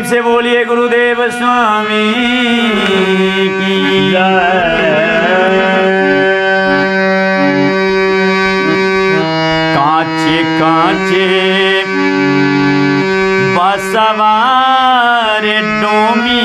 से बोलिए गुरुदेव स्वामी की जय। कांचे कांचे बसवार डोमी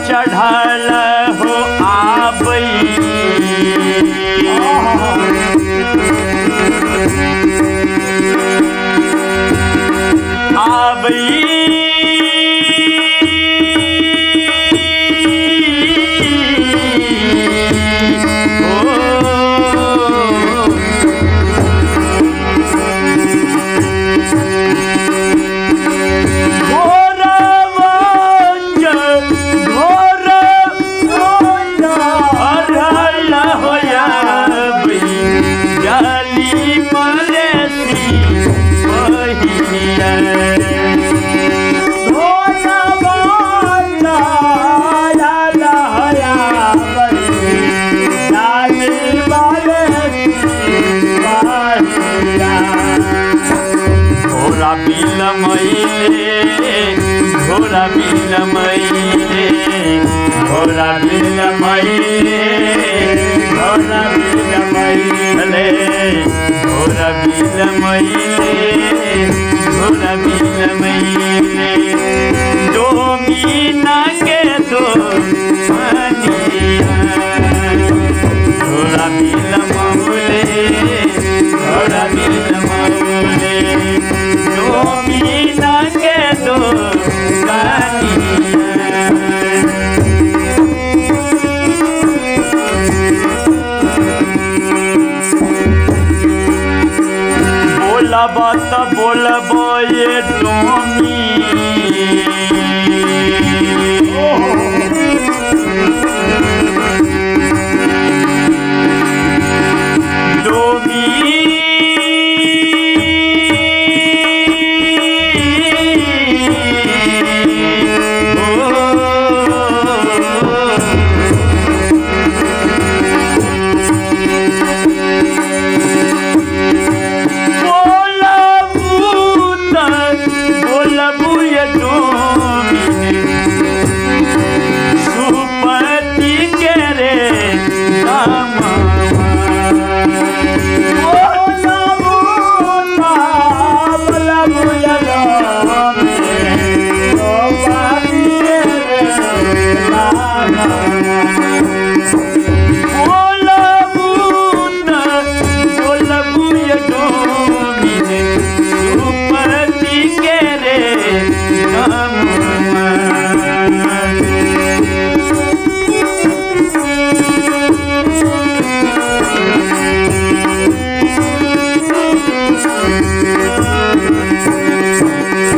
चढ़ल हो आबई आबई घोड़ा बिलमैले घोड़ा बिलमैले घोड़ा बिलमैले घोड़ा बिलमैले घोड़ा बिलमैले दो मीना के दो मनिया घोड़ा बिलमौले घोड़ा बिलमौले दो मीना के दो बोलबा त बोलबो ये डोमी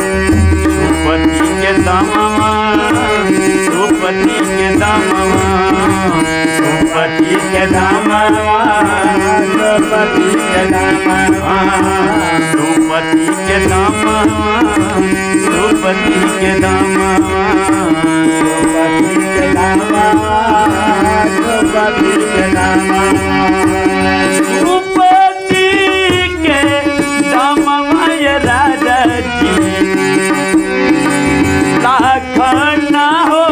सुपति के दामवा सुपति के दामवा सुपति के दामवा सुपति के दामवा सुपति के दामवा सुपति के दामवा सुपति के दामवा ये राजा जी लाखना हो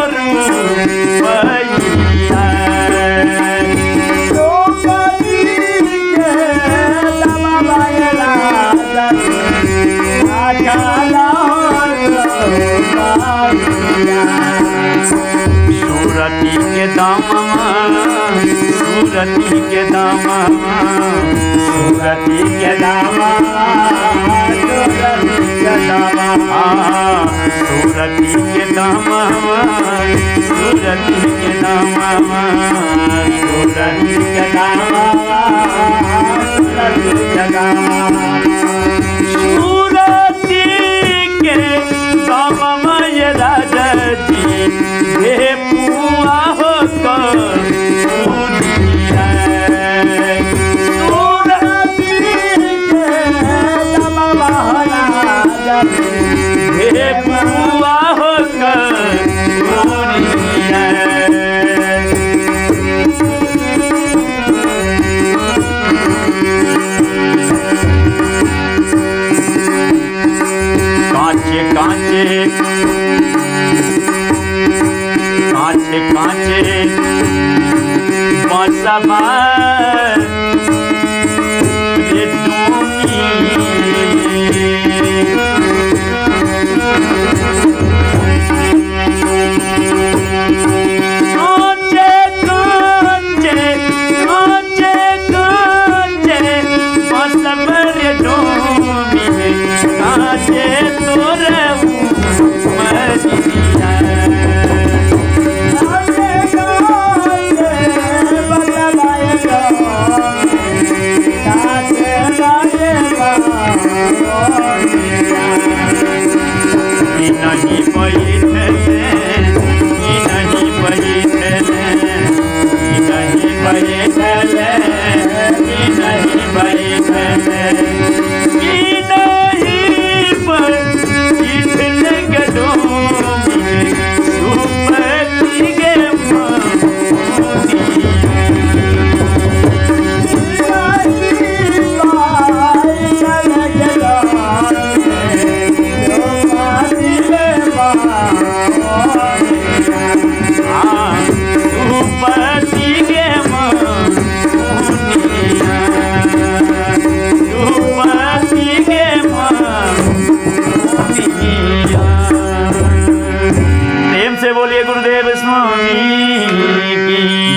सूरती के दामवा सूरती के दामवा सूरती के दामवा सूरती के दामवा सूरती के दामवा सूरती के दामवा सूरती के दामवा सूरती के दामवा सूरती के दामवा ये राजा जी हे पुआ हो कर सूरती के दामवा राजा हे पुआ हो कर कांचे कांचे कांचे कांचे बसवा रे डोमी कांचे कांचे कांचे कांचे बसवा रे डोमी कांचे तोरे मरिया नहीं बैठले नहीं बैठले नहीं बैठले नहीं बैठले नहीं बैठले गडो सुपति के से बोलिए गुरुदेव स्वामी की।